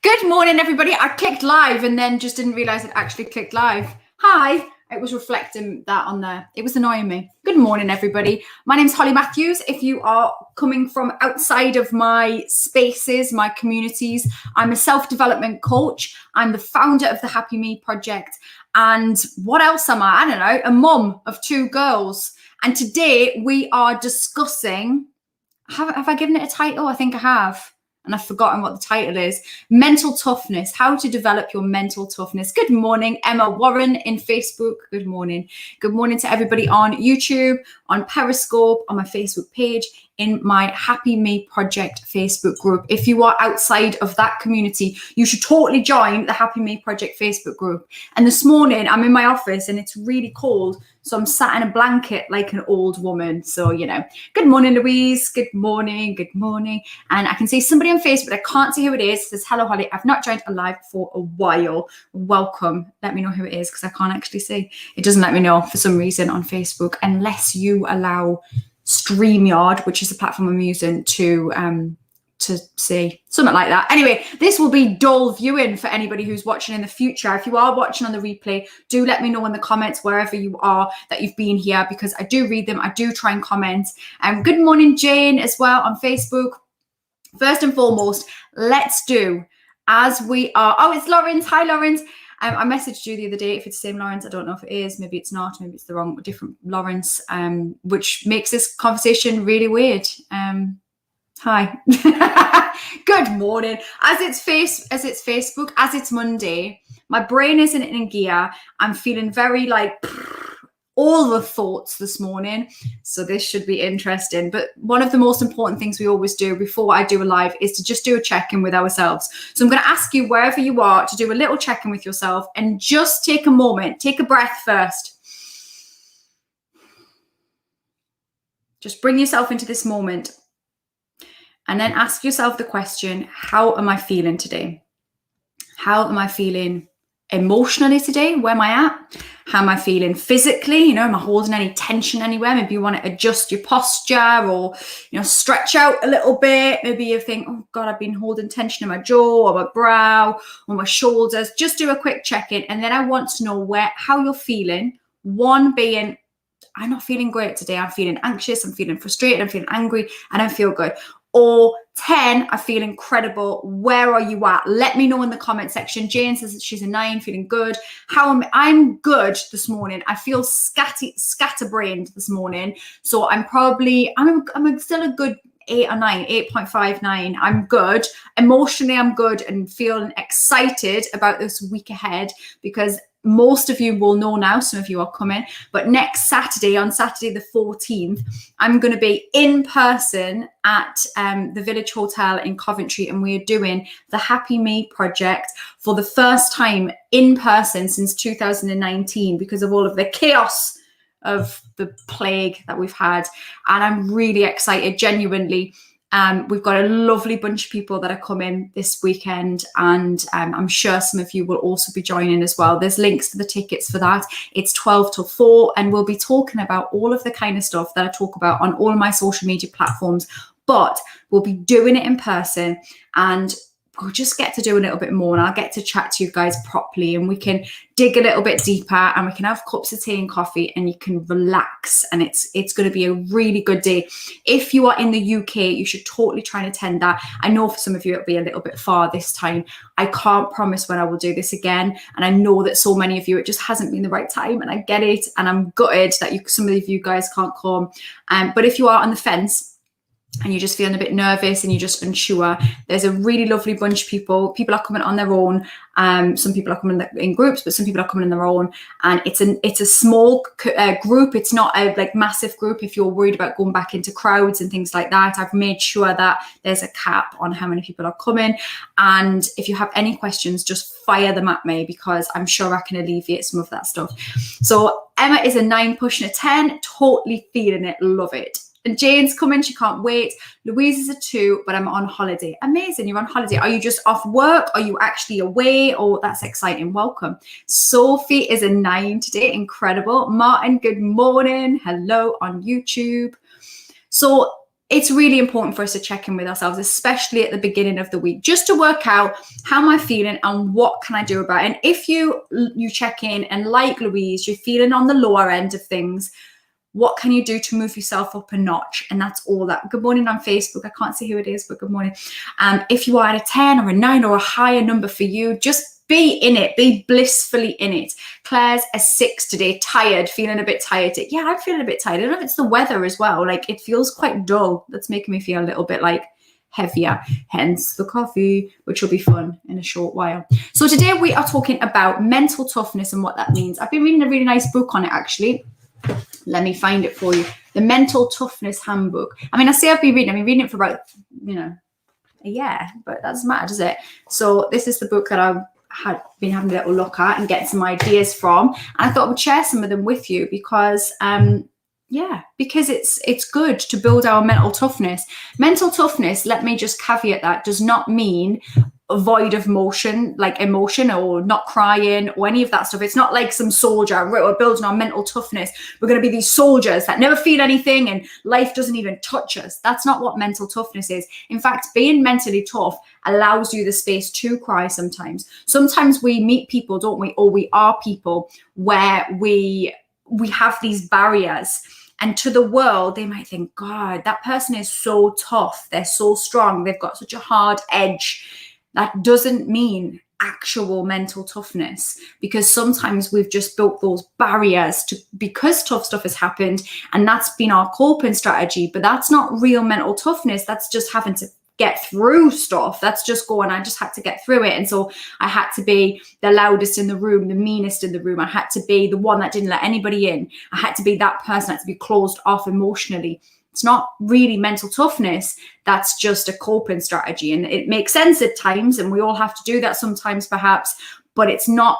Good morning, everybody. I clicked live and then just didn't realize it actually clicked live. Hi. It was reflecting that on there. It was annoying me. Good morning, everybody. My name's Holly Matthews. If you are coming from outside of my spaces, my communities, I'm a self-development coach. I'm the founder of the Happy Me Project. And what else am I? I don't know, a mum of 2 girls. And today we are discussing, have I given it a title? I think I have. And I've forgotten what the title is. Mental toughness, how to develop your mental toughness. Good morning, Emma Warren in Facebook. Good morning. Good morning to everybody on YouTube, on Periscope, on my Facebook page, in my Happy Me Project Facebook group. If you are outside of that community, you should totally join the Happy Me Project Facebook group. And this morning I'm in my office and it's really cold. So I'm sat in a blanket like an old woman. So, you know, good morning, Louise. Good morning. Good morning. And I can see somebody on Facebook. I can't see who it is. It says, hello, Holly. I've not joined a live for a while. Welcome. Let me know who it is because I can't actually see. It doesn't let me know for some reason on Facebook unless you allow StreamYard, which is the platform I'm using, to see something like that. Anyway, this will be dull viewing for anybody who's watching in the future. If you are watching on the replay, do let me know in the comments wherever you are that you've been here, because I do read them. I do try and comment. Good morning, Jane, as well on Facebook. First and foremost, let's do as we are. Oh, it's Lawrence. Hi, Lawrence. I messaged you the other day. If it's the same Lawrence, I don't know if it is. Maybe it's not. Maybe it's the wrong, different Lawrence, which makes this conversation really weird. Hi. Good morning. As it's Facebook, as it's Monday, my brain isn't in gear. I'm feeling very like all the thoughts this morning. So this should be interesting. But one of the most important things we always do before I do a live is to just do a check-in with ourselves. So I'm going to ask you wherever you are to do a little check-in with yourself and just take a moment, take a breath first. Just bring yourself into this moment. And then ask yourself the question, how am I feeling today? How am I feeling emotionally today? Where am I at? How am I feeling physically? You know, am I holding any tension anywhere? Maybe you want to adjust your posture or, you know, stretch out a little bit. Maybe you think, oh God, I've been holding tension in my jaw or my brow or my shoulders. Just do a quick check-in. And then I want to know how you're feeling. One being, I'm not feeling great today. I'm feeling anxious. I'm feeling frustrated. I'm feeling angry. I don't feel good. Or 10, I feel incredible. Where are you at? Let me know in the comment section. Jane says that she's a 9, feeling good. I'm good this morning. I feel scatterbrained this morning. So I'm still a good 8 or 9, 8.59. I'm good. Emotionally, I'm good and feeling excited about this week ahead, because most of you will know now, some of you are coming, but next Saturday, on Saturday the 14th, I'm going to be in person at the Village Hotel in Coventry, and we're doing the Happy Me Project for the first time in person since 2019 because of all of the chaos of the plague that we've had. And I'm really excited, genuinely. We've got a lovely bunch of people that are coming this weekend, and I'm sure some of you will also be joining as well. There's links to the tickets for that. It's 12 till 4, and we'll be talking about all of the kind of stuff that I talk about on all of my social media platforms, but we'll be doing it in person, and we'll just get to do a little bit more, and I'll get to chat to you guys properly, and we can dig a little bit deeper, and we can have cups of tea and coffee, and you can relax, and it's going to be a really good day. If you are in the UK, you should totally try and attend that. I know for some of you it'll be a little bit far this time. I can't promise when I will do this again, and I know that so many of you, it just hasn't been the right time, and I get it, and I'm gutted that some of you guys can't come. But if you are on the fence, and you're just feeling a bit nervous and you're just unsure, there's a really lovely bunch of people. People are coming on their own. Some people are coming in groups, but some people are coming on their own. And it's a small group. It's not a massive group. If you're worried about going back into crowds and things like that, I've made sure that there's a cap on how many people are coming. And if you have any questions, just fire them at me, because I'm sure I can alleviate some of that stuff. So Emma is a 9 pushing a 10, totally feeling it, love it. And Jane's coming, she can't wait. Louise is a 2, but I'm on holiday. Amazing, you're on holiday. Are you just off work? Are you actually away? Oh, that's exciting, welcome. Sophie is a 9 today, incredible. Martin, good morning. Hello on YouTube. So it's really important for us to check in with ourselves, especially at the beginning of the week, just to work out how am I feeling and what can I do about it. And if you check in and, like Louise, you're feeling on the lower end of things, what can you do to move yourself up a notch? And that's all that. Good morning on Facebook. I can't see who it is, but good morning. If you are at a 10 or a 9 or a higher number for you, just be in it, be blissfully in it. Claire's a 6 today, tired, feeling a bit tired. Yeah, I'm feeling a bit tired. I don't know if it's the weather as well. Like, it feels quite dull. That's making me feel a little bit like heavier, hence the coffee, which will be fun in a short while. So today we are talking about mental toughness and what that means. I've been reading a really nice book on it, actually. Let me find it for you. The Mental Toughness Handbook. I mean, I say I've been reading it for about, a year, but that doesn't matter, does it? So this is the book that I've been having a little look at and getting some ideas from. And I thought I would share some of them with you because, because it's good to build our mental toughness. Mental toughness, let me just caveat that, does not mean a void of emotion, like emotion or not crying or any of that stuff. It's not like some soldier. We're building our mental toughness. We're going to be these soldiers that never feel anything and life doesn't even touch us. That's not what mental toughness is. In fact, being mentally tough allows you the space to cry sometimes. Sometimes we meet people, don't we? Or we are people where we have these barriers. And to the world, they might think, God, that person is so tough. They're so strong. They've got such a hard edge. That doesn't mean actual mental toughness, because sometimes we've just built those barriers because tough stuff has happened, and that's been our coping strategy. But that's not real mental toughness. That's just having to get through stuff. That's just going, I just had to get through it. And so I had to be the loudest in the room, the meanest in the room. I had to be the one that didn't let anybody in. I had to be that person, I had to be closed off emotionally. It's not really mental toughness. That's just a coping strategy. And it makes sense at times, and we all have to do that sometimes perhaps, but it's not.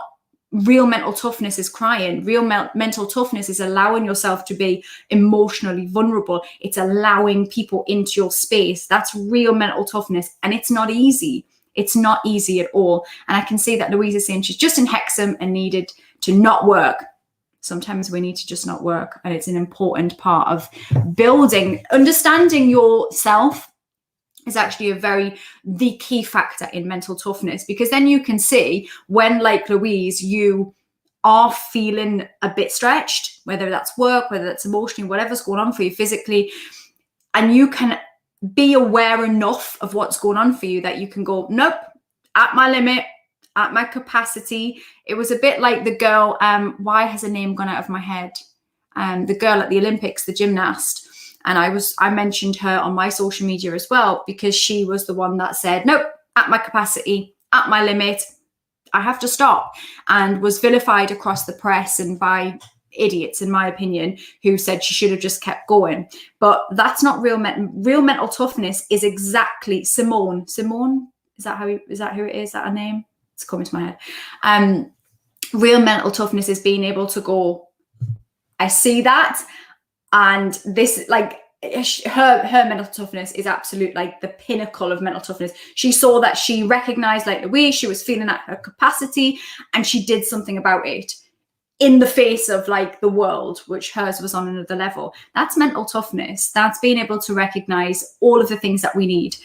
Real mental toughness is crying. Real mental toughness is allowing yourself to be emotionally vulnerable. It's allowing people into your space. That's real mental toughness. And it's not easy. It's not easy at all. And I can see that Louise is saying she's just in Hexham and needed to not work. Sometimes we need to just not work. And it's an important part of building. Understanding yourself is actually the key factor in mental toughness, because then you can see when, like Louise, you are feeling a bit stretched, whether that's work, whether that's emotionally, whatever's going on for you physically, and you can be aware enough of what's going on for you that you can go, nope, at my limit, at my capacity. It was a bit like the girl, why has her name gone out of my head? The girl at the Olympics, the gymnast. And I mentioned her on my social media as well, because she was the one that said, nope, at my capacity, at my limit, I have to stop, and was vilified across the press and by idiots, in my opinion, who said she should have just kept going. But that's not real mental toughness. Is exactly Simone, is that who it is? Is that her name? It's coming to my head. Real mental toughness is being able to go, I see that. And this, like, her mental toughness is absolute, like, the pinnacle of mental toughness. She saw that, she recognized, like Louise, she was feeling at her capacity, and she did something about it in the face of, like, the world, which hers was on another level. That's mental toughness. That's being able to recognize all of the things that we need.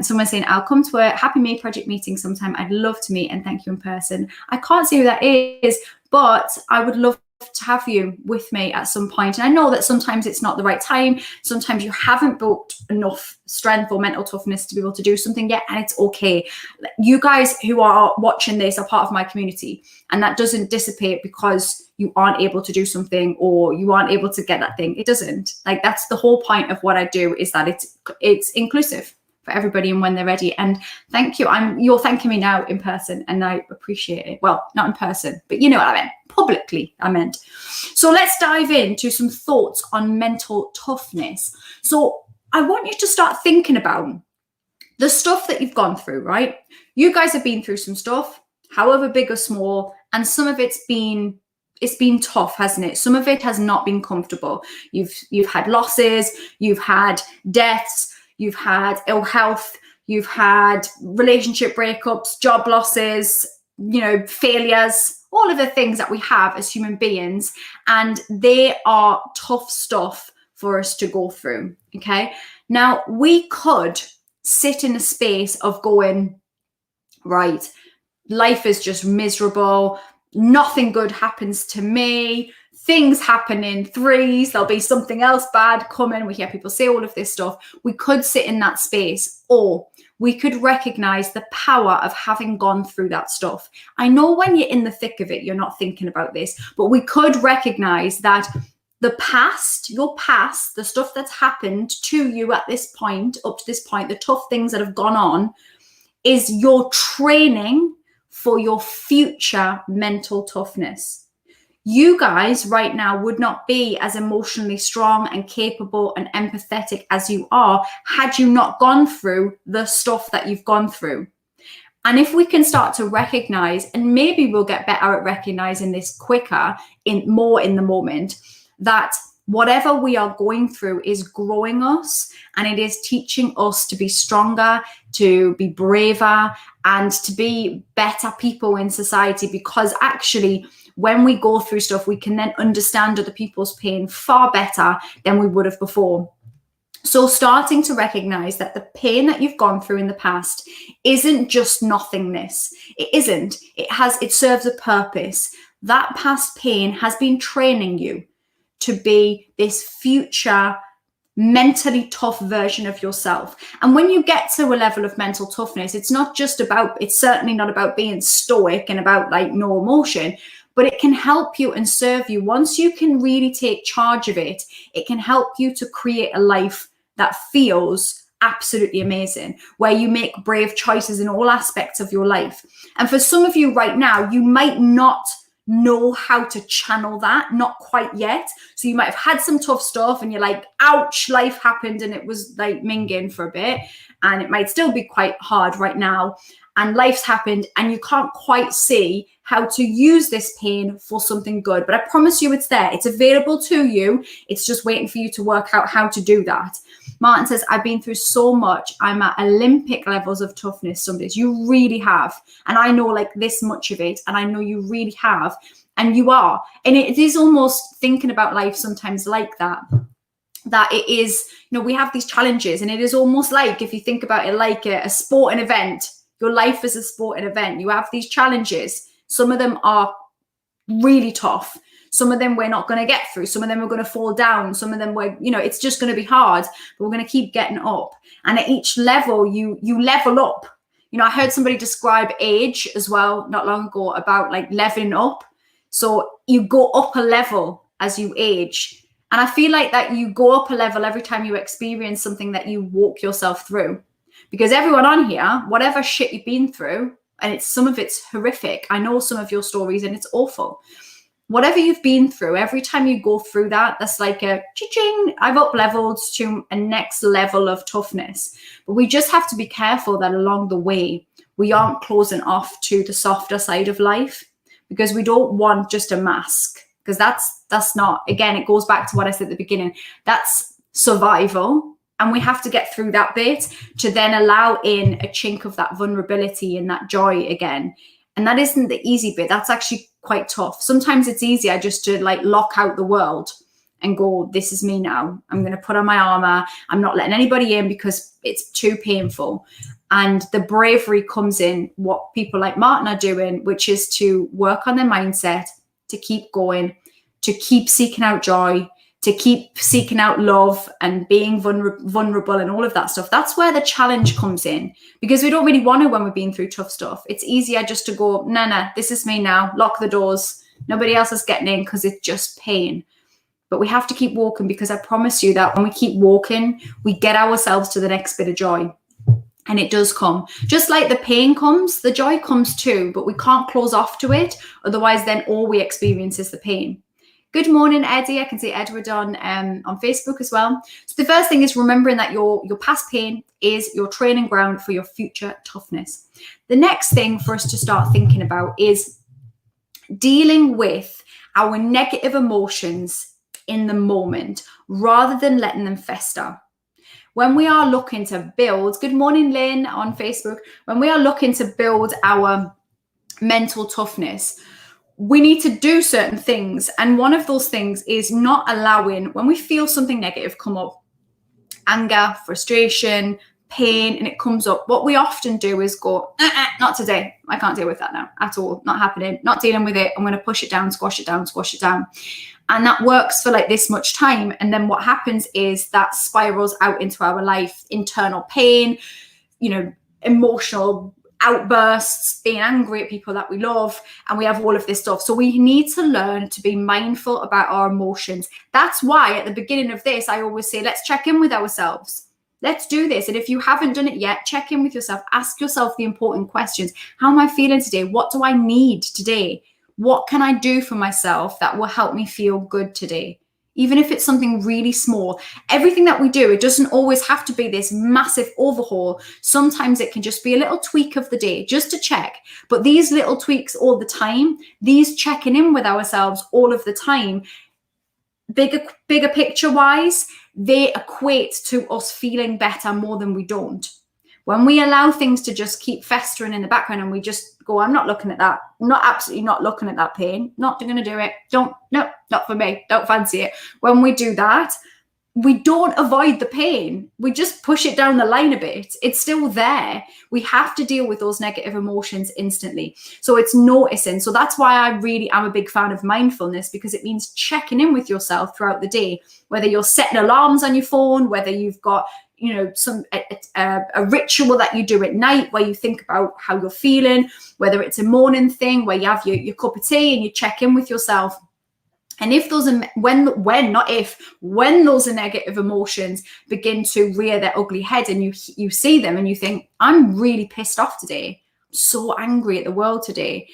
Someone's saying, I'll come to a Happy May project meeting sometime. I'd love to meet and thank you in person. I can't see who that is, but I would love to have you with me at some point. And I know that sometimes it's not the right time. Sometimes you haven't built enough strength or mental toughness to be able to do something yet, and it's okay. You guys who are watching this are part of my community, and that doesn't dissipate because you aren't able to do something or you aren't able to get that thing. It doesn't. Like, that's the whole point of what I do, is that it's inclusive for everybody and when they're ready. And thank you. You're thanking me now in person, and I appreciate it. Well, not in person, but you know what I meant. Publicly, I meant. So let's dive into some thoughts on mental toughness. So I want you to start thinking about the stuff that you've gone through, right? You guys have been through some stuff, however big or small, and some of it's been tough, hasn't it? Some of it has not been comfortable. You've had losses, you've had deaths, you've had ill health, you've had relationship breakups, job losses, failures, all of the things that we have as human beings, and they are tough stuff for us to go through, okay? Now, we could sit in a space of going, right, life is just miserable. Nothing good happens to me. Things happen in threes. There'll be something else bad coming. We hear people say all of this stuff. We could sit in that space, or we could recognize the power of having gone through that stuff. I know when you're in the thick of it, you're not thinking about this, but we could recognize that the past, your past, the stuff that's happened to you at this point, up to this point, the tough things that have gone on, is your training for your future mental toughness. You guys right now would not be as emotionally strong and capable and empathetic as you are had you not gone through the stuff that you've gone through. And if we can start to recognize, and maybe we'll get better at recognizing this quicker, more in the moment, that whatever we are going through is growing us, and it is teaching us to be stronger, to be braver, and to be better people in society. Because actually, when we go through stuff, we can then understand other people's pain far better than we would have before. So starting to recognize that the pain that you've gone through in the past isn't just nothingness. It isn't. It serves a purpose. That past pain has been training you to be this future mentally tough version of yourself. And when you get to a level of mental toughness, it's certainly not about being stoic and about like no emotion, but it can help you and serve you. Once you can really take charge of it, it can help you to create a life that feels absolutely amazing, where you make brave choices in all aspects of your life. And for some of you right now, you might not know how to channel that, not quite yet. So you might have had some tough stuff and you're like, ouch, life happened and it was like minging for a bit, and it might still be quite hard right now, and life's happened and you can't quite see how to use this pain for something good. But I promise you it's there. It's available to you. It's just waiting for you to work out how to do that. Martin says, I've been through so much. I'm at Olympic levels of toughness some days. You really have. And I know like this much of it. And I know you really have. And you are. And it is almost thinking about life sometimes like that. That it is, we have these challenges, and it is almost like, if you think about it like a sporting event, your life is a sporting event. You have these challenges. Some of them are really tough. Some of them we're not going to get through. Some of them are going to fall down. Some of them it's just going to be hard, but we're going to keep getting up. And at each level, you level up. I heard somebody describe age as well not long ago about like leveling up. So you go up a level as you age. And I feel like that you go up a level every time you experience something that you walk yourself through. Because everyone on here, whatever shit you've been through, and some of it's horrific. I know some of your stories and it's awful. Whatever you've been through, every time you go through that, that's like a cha-ching, I've up-leveled to a next level of toughness. But we just have to be careful that along the way, we aren't closing off to the softer side of life, because we don't want just a mask. Because that's not, again, it goes back to what I said at the beginning. That's survival. And we have to get through that bit to then allow in a chink of that vulnerability and that joy again. And that isn't the easy bit. That's actually quite tough. Sometimes it's easier just to like lock out the world and go, this is me now. I'm going to put on my armor. I'm not letting anybody in because it's too painful. And the bravery comes in what people like Martin are doing, which is to work on their mindset, to keep going, to keep seeking out joy, to keep seeking out love and being vulnerable and all of that stuff. That's where the challenge comes in, because we don't really want to when we're being through tough stuff. It's easier just to go, nah, this is me now, lock the doors. Nobody else is getting in because it's just pain. But we have to keep walking, because I promise you that when we keep walking, we get ourselves to the next bit of joy. And it does come. Just like the pain comes, the joy comes too, but we can't close off to it. Otherwise, then all we experience is the pain. Good morning, Eddie. I can see Edward on Facebook as well. So the first thing is remembering that your past pain is your training ground for your future toughness. The next thing for us to start thinking about is dealing with our negative emotions in the moment rather than letting them fester. When we are looking to build, good morning, Lynn on Facebook, when we are looking to build our mental toughness, we need to do certain things. And one of those things is not allowing, when we feel something negative come up, anger, frustration, pain, and it comes up, what we often do is go, not today. I can't deal with that now at all. Not happening. Not dealing with it. I'm going to push it down, squash it down, squash it down. And that works for like this much time. And then what happens is that spirals out into our life, internal pain, emotional outbursts, being angry at people that we love, and we have all of this stuff. So we need to learn to be mindful about our emotions. That's why at the beginning of this, I always say, let's check in with ourselves. Let's do this. And if you haven't done it yet, check in with yourself. Ask yourself the important questions. How am I feeling today? What do I need today? What can I do for myself that will help me feel good today? Even if it's something really small. Everything that we do, it doesn't always have to be this massive overhaul. Sometimes it can just be a little tweak of the day, just to check. But these little tweaks all the time, these checking in with ourselves all of the time, bigger picture wise, they equate to us feeling better more than we don't. When we allow things to just keep festering in the background and we just go, I'm not looking at that. I'm not absolutely not looking at that pain. Not going to do it. No, not for me. Don't fancy it. When we do that, we don't avoid the pain. We just push it down the line a bit. It's still there. We have to deal with those negative emotions instantly. So it's noticing. So that's why I really am a big fan of mindfulness, because it means checking in with yourself throughout the day, whether you're setting alarms on your phone, whether you've got a ritual that you do at night where you think about how you're feeling, whether it's a morning thing where you have your cup of tea and you check in with yourself. And if those are, when those are negative emotions begin to rear their ugly head and you see them and you think, I'm really pissed off today, I'm so angry at the world today,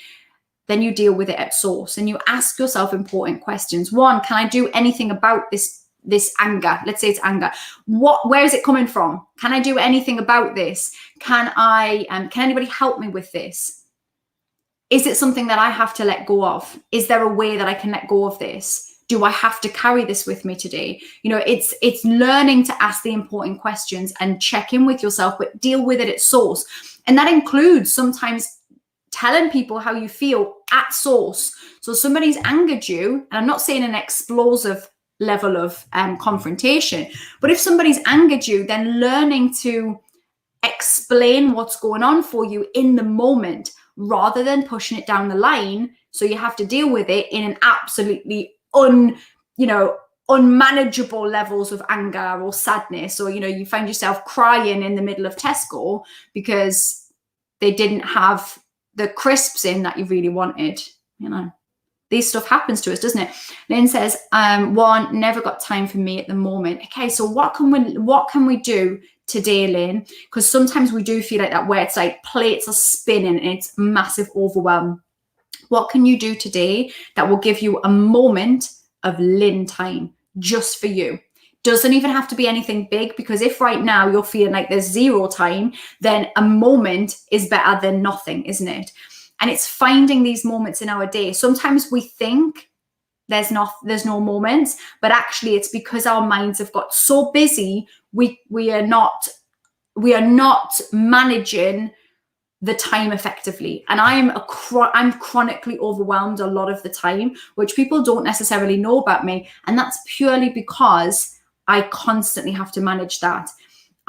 then you deal with it at source and you ask yourself important questions. One, can I do anything about this anger? Let's say it's anger. Where is it coming from? Can I do anything about this? Can anybody help me with this? Is it something that I have to let go of? Is there a way that I can let go of this? Do I have to carry this with me today? It's learning to ask the important questions and check in with yourself, but deal with it at source. And that includes sometimes telling people how you feel at source. So somebody's angered you, and I'm not saying an explosive level of confrontation, but if somebody's angered you, then learning to explain what's going on for you in the moment, rather than pushing it down the line so you have to deal with it in an absolutely unmanageable levels of anger or sadness, or you find yourself crying in the middle of Tesco because they didn't have the crisps in that you really wanted. These stuff happens to us, doesn't it? Lynn says, one, never got time for me at the moment. Okay, so what can we do today, Lynn? Because sometimes we do feel like that, where it's like plates are spinning and it's massive overwhelm. What can you do today that will give you a moment of Lynn time just for you? Doesn't even have to be anything big, because if right now you're feeling like there's zero time, then a moment is better than nothing, isn't it? And it's finding these moments in our day. Sometimes we think there's no moments, but actually it's because our minds have got so busy, we are not managing the time effectively. And I'm chronically overwhelmed a lot of the time, which people don't necessarily know about me. And that's purely because I constantly have to manage that.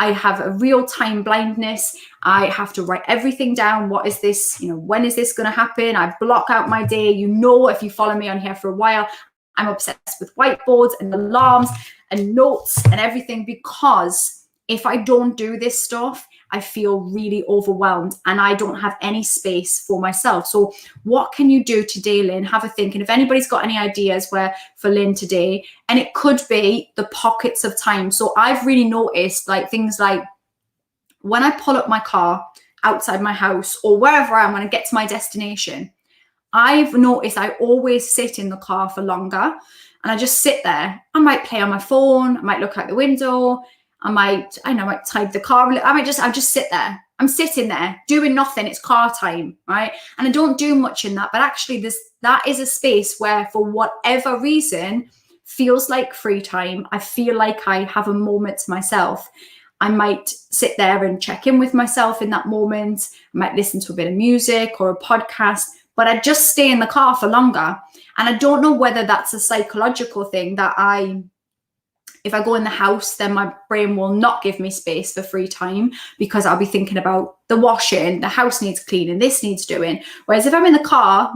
I have a real-time blindness. I have to write everything down. What is this? When is this going to happen? I block out my day. If you follow me on here for a while, I'm obsessed with whiteboards and alarms and notes and everything, because if I don't do this stuff, I feel really overwhelmed and I don't have any space for myself. So what can you do today, Lynn? Have a think. And if anybody's got any ideas for Lynn today, and it could be the pockets of time. So I've really noticed things like when I pull up my car outside my house or wherever I am, when I get to my destination, I've noticed I always sit in the car for longer, and I just sit there. I might play on my phone. I might look out the window. I might tide the car. I just sit there. I'm sitting there doing nothing. It's car time, right? And I don't do much in that, but actually that is a space where, for whatever reason, feels like free time. I feel like I have a moment to myself. I might sit there and check in with myself in that moment. I might listen to a bit of music or a podcast, but I just stay in the car for longer. And I don't know whether that's a psychological thing that I If I go in the house, then my brain will not give me space for free time because I'll be thinking about the washing, the house needs cleaning, this needs doing. Whereas if I'm in the car,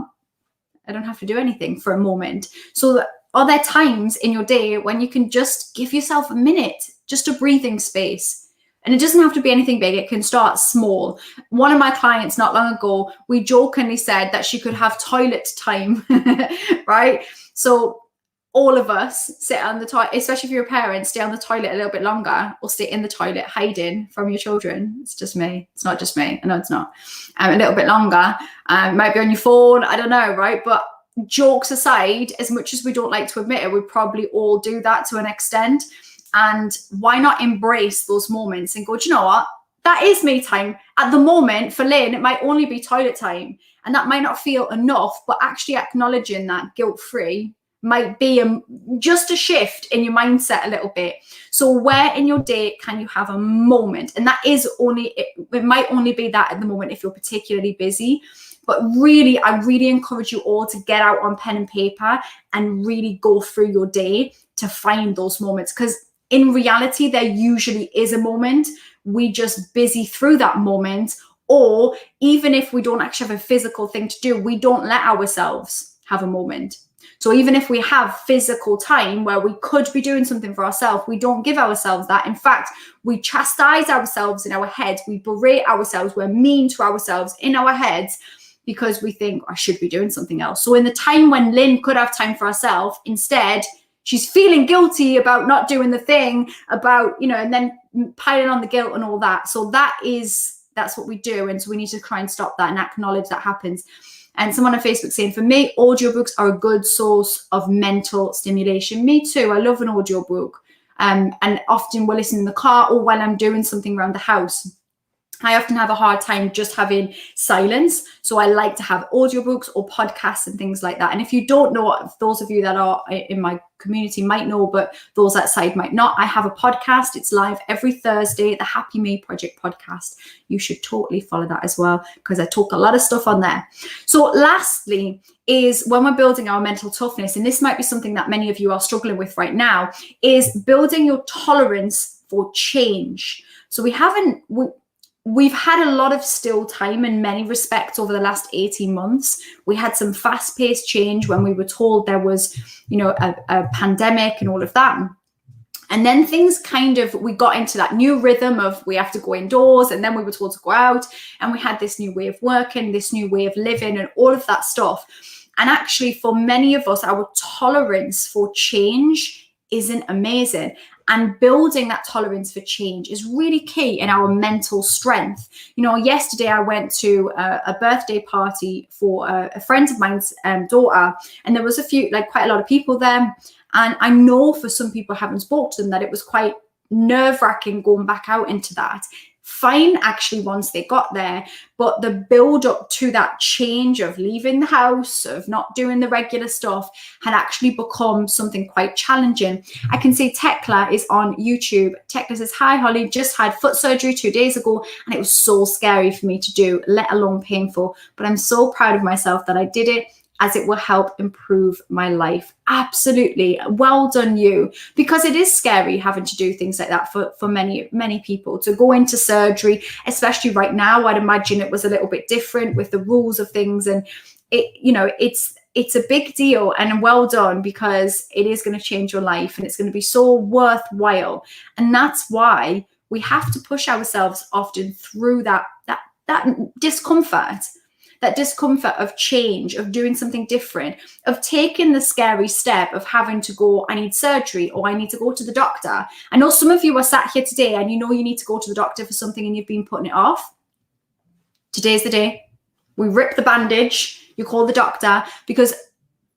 I don't have to do anything for a moment. So are there times in your day when you can just give yourself a minute, just a breathing space? And it doesn't have to be anything big. It can start small. One of my clients not long ago, we jokingly said that she could have toilet time, right? So all of us sit on the toilet, especially if you're a parent, stay on the toilet a little bit longer or stay in the toilet hiding from your children. It's just me. It's not just me. I know it's not. A little bit longer. Might be on your phone. I don't know, right? But jokes aside, as much as we don't like to admit it, we probably all do that to an extent. And why not embrace those moments and go, do you know what? That is me time. At the moment, for Lynn, it might only be toilet time. And that might not feel enough, but actually acknowledging that guilt-free might be just a shift in your mindset a little bit. So where in your day can you have a moment? And that is only, it might only be that at the moment if you're particularly busy. But really, I really encourage you all to get out on pen and paper and really go through your day to find those moments. Because in reality, there usually is a moment. We just busy through that moment. Or even if we don't actually have a physical thing to do, we don't let ourselves have a moment. So even if we have physical time where we could be doing something for ourselves, we don't give ourselves that. In fact, we chastise ourselves in our heads. We berate ourselves. We're mean to ourselves in our heads because we think, I should be doing something else. So in the time when Lynn could have time for herself, instead, she's feeling guilty about not doing the thing, about, and then piling on the guilt and all that. So that's what we do. And so we need to try and stop that and acknowledge that happens. And someone on Facebook saying, for me, audiobooks are a good source of mental stimulation. Me too. I love an audiobook. And often we're listening in the car or while I'm doing something around the house. I often have a hard time just having silence. So I like to have audiobooks or podcasts and things like that. And if you don't know, those of you that are in my community might know, but those outside might not. I have a podcast. It's live every Thursday, the Happy Me Project podcast. You should totally follow that as well because I talk a lot of stuff on there. So lastly is when we're building our mental toughness, and this might be something that many of you are struggling with right now, is building your tolerance for change. So we've had a lot of still time in many respects over the last 18 months. We had some fast-paced change when we were told there was, a pandemic and all of that. And then things we got into that new rhythm of we have to go indoors, and then we were told to go out, and we had this new way of working, this new way of living and all of that stuff. And actually for many of us, our tolerance for change isn't amazing. And building that tolerance for change is really key in our mental strength. Yesterday I went to a birthday party for a friend of mine's daughter, and there was quite a lot of people there. And I know for some people, having spoke to them, that it was quite nerve-wracking going back out into that. Fine, actually, once they got there, but the build up to that change of leaving the house, of not doing the regular stuff, had actually become something quite challenging. I can see Tekla is on YouTube. Tekla says, hi, Holly, just had foot surgery 2 days ago, and it was so scary for me to do, let alone painful. But I'm so proud of myself that I did it, as it will help improve my life. Absolutely. Well done you. Because it is scary having to do things like that for many, many people. To go into surgery, especially right now, I'd imagine it was a little bit different with the rules of things. And it's a big deal, and well done, because it is going to change your life and it's going to be so worthwhile. And that's why we have to push ourselves often through that discomfort. That discomfort of change, of doing something different, of taking the scary step of having to go, I need surgery, or I need to go to the doctor. I know some of you are sat here today and you need to go to the doctor for something and you've been putting it off. Today's the day. We rip the bandage, you call the doctor, because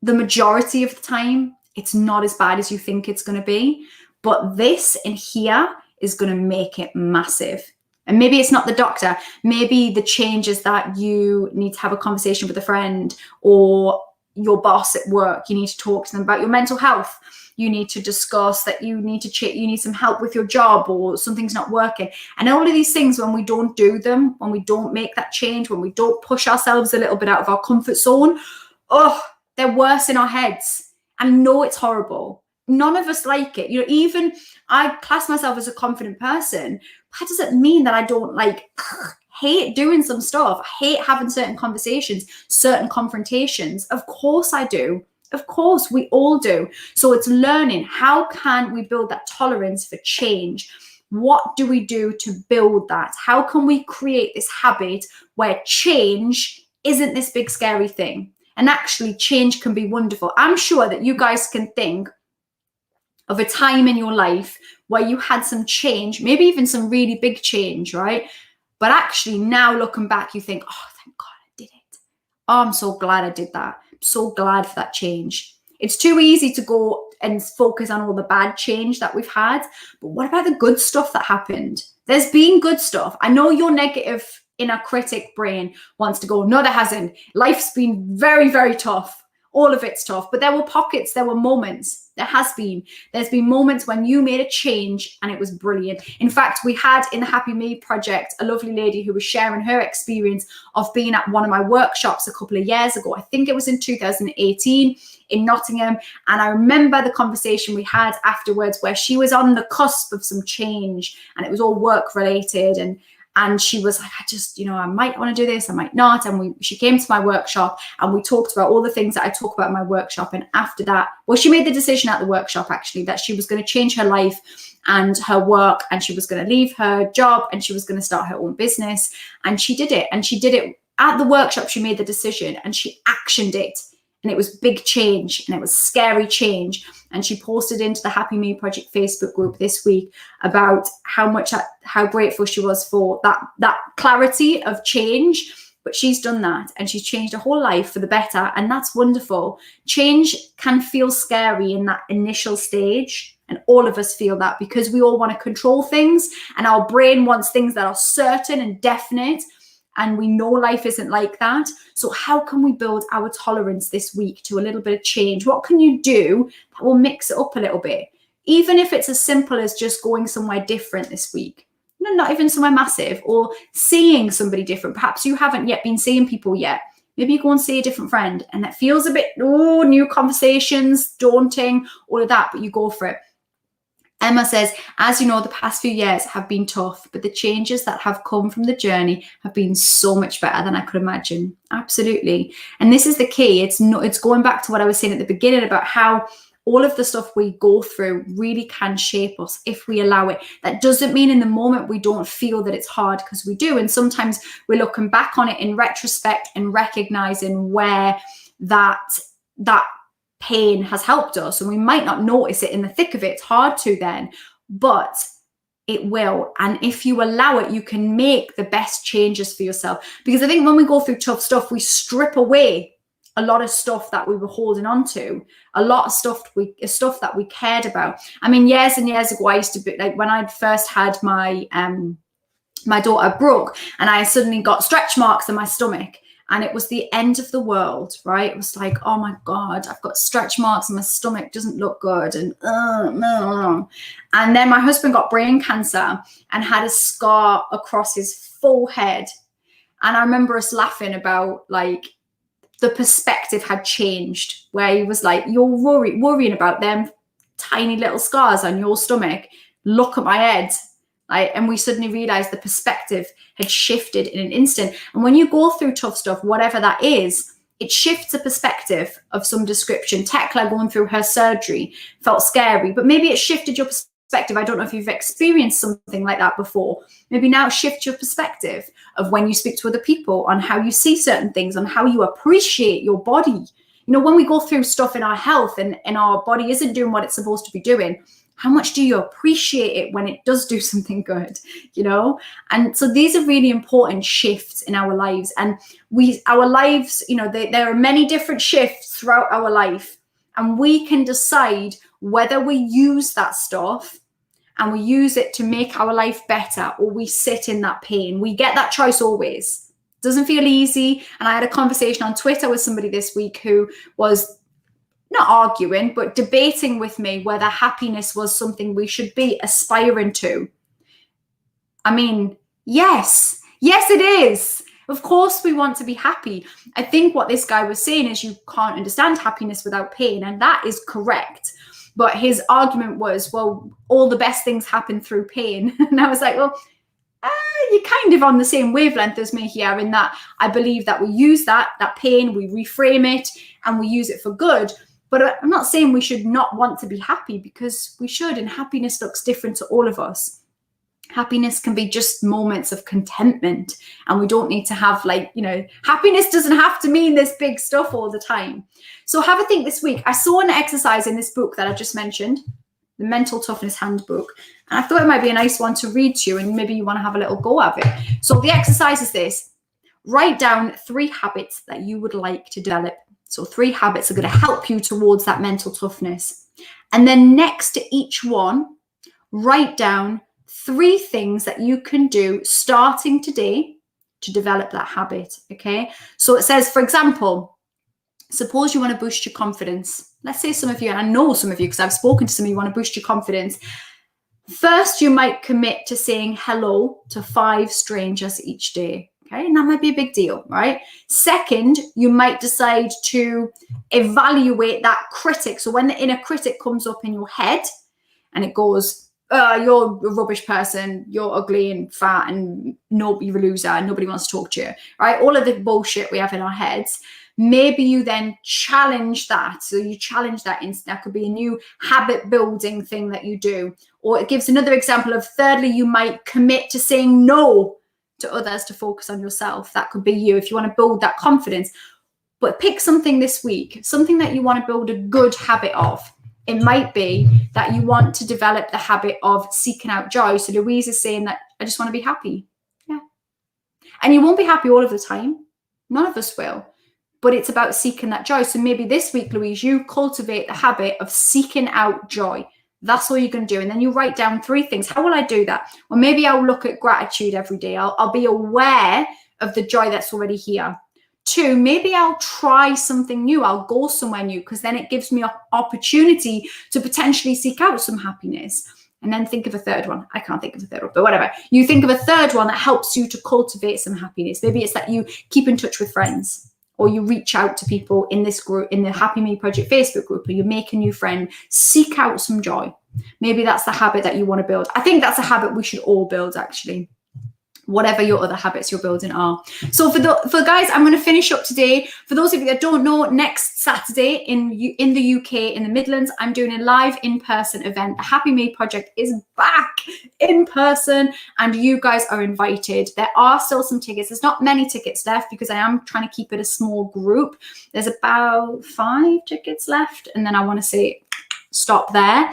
the majority of the time, it's not as bad as you think it's going to be. But this in here is going to make it massive. And maybe it's not the doctor. Maybe the change is that you need to have a conversation with a friend or your boss at work. You need to talk to them about your mental health. You need to discuss that you need some help with your job, or something's not working. And all of these things, when we don't do them, when we don't make that change, when we don't push ourselves a little bit out of our comfort zone, they're worse in our heads. I know it's horrible. none of us like it. Even I class myself as a confident person. That doesn't mean that I don't hate doing some stuff. I hate having certain conversations, certain confrontations. Of course I do. Of course we all do. So it's learning, how can we build that tolerance for change? What do we do to build that? How can we create this habit where change isn't this big scary thing? And actually change can be wonderful. I'm sure that you guys can think of a time in your life where you had some change, maybe even some really big change, right? But actually now looking back, you think, oh, thank God I did it. Oh, I'm so glad I did that. I'm so glad for that change. It's too easy to go and focus on all the bad change that we've had. But what about the good stuff that happened? There's been good stuff. I know your negative inner critic brain wants to go, no, there hasn't. Life's been very, very tough. All of it's tough. But there were pockets, there were moments. There's been moments when you made a change and it was brilliant. In fact, we had in the Happy Me project a lovely lady who was sharing her experience of being at one of my workshops a couple of years ago. I think it was in 2018 in Nottingham. And I remember the conversation we had afterwards where she was on the cusp of some change and it was all work related. And she was like, I might want to do this, I might not. And she came to my workshop and we talked about all the things that I talk about in my workshop. And after that, well, she made the decision at the workshop, actually, that she was going to change her life and her work, and she was going to leave her job and she was going to start her own business. And she did it. And she did it at the workshop. She made the decision and she actioned it. And it was big change and it was scary change. And she posted into the Happy Me Project Facebook group this week about how grateful she was for that clarity of change. But she's done that and she's changed her whole life for the better. And that's wonderful. Change can feel scary in that initial stage. And all of us feel that because we all want to control things and our brain wants things that are certain and definite. And we know life isn't like that. So how can we build our tolerance this week to a little bit of change? What can you do that will mix it up a little bit? Even if it's as simple as just going somewhere different this week, not even somewhere massive, or seeing somebody different. Perhaps you haven't yet been seeing people yet. Maybe you go and see a different friend and it feels a bit, new conversations, daunting, all of that, but you go for it. Emma says, as you know, the past few years have been tough, but the changes that have come from the journey have been so much better than I could imagine. Absolutely. And this is the key. It's going back to what I was saying at the beginning about how all of the stuff we go through really can shape us if we allow it. That doesn't mean in the moment we don't feel that it's hard, because we do. And sometimes we're looking back on it in retrospect and recognizing where that pain has helped us, and we might not notice it in the thick of it. It's hard to then, but it will. And if you allow it, you can make the best changes for yourself. Because I think when we go through tough stuff, we strip away a lot of stuff that we were holding on to, a lot of stuff that we cared about. I mean, years and years ago, I used to be like, when I first had my daughter Brooke, and I suddenly got stretch marks on my stomach. And it was the end of the world, right? It was like, oh my God, I've got stretch marks and my stomach doesn't look good. And And then my husband got brain cancer and had a scar across his forehead. And I remember us laughing about the perspective had changed, where he was like, you're worrying about them tiny little scars on your stomach. Look at my head. And we suddenly realized the perspective had shifted in an instant. And when you go through tough stuff, whatever that is, it shifts a perspective of some description. Tekla going through her surgery felt scary, but maybe it shifted your perspective. I don't know if you've experienced something like that before. Maybe now shift your perspective of when you speak to other people, on how you see certain things, on how you appreciate your body. When we go through stuff in our health and our body isn't doing what it's supposed to be doing, how much do you appreciate it when it does do something good, And so these are really important shifts in our lives. And our lives, there are many different shifts throughout our life. And we can decide whether we use that stuff and we use it to make our life better, or we sit in that pain. We get that choice always. It doesn't feel easy. And I had a conversation on Twitter with somebody this week who was not arguing, but debating with me whether happiness was something we should be aspiring to. I mean, yes, it is. Of course we want to be happy. I think what this guy was saying is you can't understand happiness without pain, and that is correct. But his argument was, well, all the best things happen through pain. And I was like, well, you're kind of on the same wavelength as me here, in that I believe that we use that pain, we reframe it, and we use it for good. But I'm not saying we should not want to be happy, because we should, and happiness looks different to all of us. Happiness can be just moments of contentment, and we don't need to have, like, happiness doesn't have to mean this big stuff all the time. So have a think this week. I saw an exercise in this book that I just mentioned, the Mental Toughness Handbook, and I thought it might be a nice one to read to you, and maybe you want to have a little go at it. So the exercise is this: write down 3 habits that you would like to develop. So 3 habits are going to help you towards that mental toughness. And then next to each one, write down 3 things that you can do starting today to develop that habit. Okay. So it says, for example, suppose you want to boost your confidence. Let's say some of you, and I know some of you because I've spoken to some of you, want to boost your confidence. First, you might commit to saying hello to 5 strangers each day. Okay, and that might be a big deal, right? Second, you might decide to evaluate that critic. So when the inner critic comes up in your head and it goes, you're a rubbish person, you're ugly and fat and you're a loser and nobody wants to talk to you, right? All of the bullshit we have in our heads. Maybe you then challenge that. So you challenge that. That could be a new habit building thing that you do. Or it gives another example of, thirdly, you might commit to saying no to others to focus on yourself. That could be you if you want to build that confidence. But pick something this week, something that you want to build a good habit of. It might be that you want to develop the habit of seeking out joy. So Louise is saying that I just want to be happy. Yeah. And you won't be happy all of the time. None of us will. But it's about seeking that joy. So maybe this week, Louise, you cultivate the habit of seeking out joy. That's all you're going to do. And then you write down 3 things. How will I do that? Well, maybe I'll look at gratitude every day. I'll be aware of the joy that's already here. 2, maybe I'll try something new. I'll go somewhere new, because then it gives me an opportunity to potentially seek out some happiness. And then think of a 3rd one. I can't think of a 3rd one, but whatever. You think of a 3rd one that helps you to cultivate some happiness. Maybe it's that you keep in touch with friends, or you reach out to people in this group, in the Happy Me Project Facebook group, or you make a new friend. Seek out some joy. Maybe that's the habit that you want to build. I think that's a habit we should all build, actually, whatever your other habits you're building are. So for guys, I'm going to finish up today. For those of you that don't know, next Saturday in the UK, in the Midlands, I'm doing a live in-person event. The Happy Me Project is back in person, and you guys are invited. There are still some tickets. There's not many tickets left, because I am trying to keep it a small group. There's about 5 tickets left, and then I want to say stop there.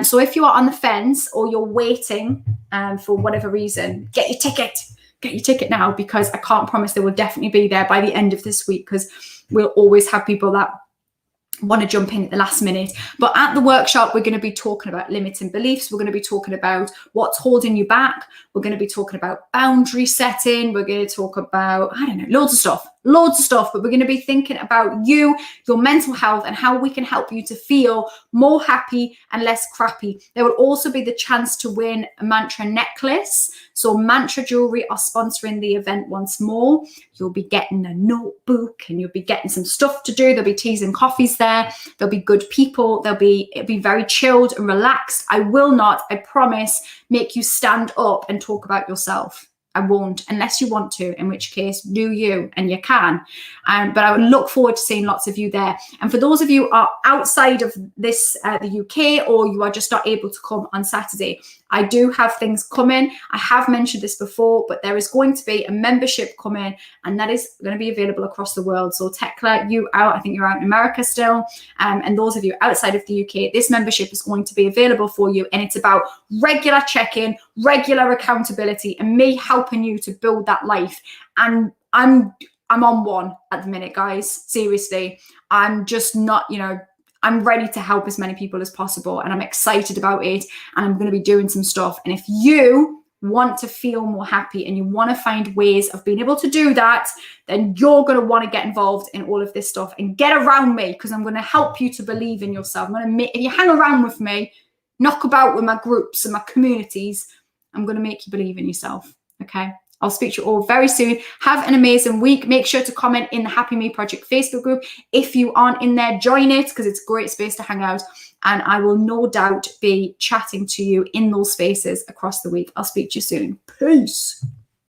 So if you are on the fence, or you're waiting for whatever reason, get your ticket now, because I can't promise they will definitely be there by the end of this week, because we'll always have people that want to jump in at the last minute. But at the workshop, we're going to be talking about limiting beliefs. We're going to be talking about what's holding you back. We're going to be talking about boundary setting. We're going to talk about, I don't know, loads of stuff, but we're going to be thinking about you, your mental health, and how we can help you to feel more happy and less crappy. There will also be the chance to win a mantra necklace. So Mantra Jewelry are sponsoring the event once more. You'll be getting a notebook, and you'll be getting some stuff to do. There'll be teas and coffees there. There'll be good people. It'll be very chilled and relaxed. I will not, I promise, make you stand up and talk about yourself. I won't, unless you want to, in which case do you, and you can. But I would look forward to seeing lots of you there. And for those of you who are outside of this, the UK, or you are just not able to come on Saturday, I do have things coming. I have mentioned this before, but there is going to be a membership coming, and that is going to be available across the world. So Tekla, I think you're out in America still. And those of you outside of the UK, this membership is going to be available for you. And it's about regular check-in, regular accountability, and me helping you to build that life. And I'm on one at the minute, guys. Seriously, I'm just not, I'm ready to help as many people as possible, and I'm excited about it, and I'm going to be doing some stuff. And if you want to feel more happy and you want to find ways of being able to do that, then you're going to want to get involved in all of this stuff and get around me, because I'm going to help you to believe in yourself. If you hang around with me, knock about with my groups and my communities, I'm going to make you believe in yourself. Okay. I'll speak to you all very soon. Have an amazing week. Make sure to comment in the Happy Me Project Facebook group. If you aren't in there, join it, because it's a great space to hang out. And I will no doubt be chatting to you in those spaces across the week. I'll speak to you soon. Peace.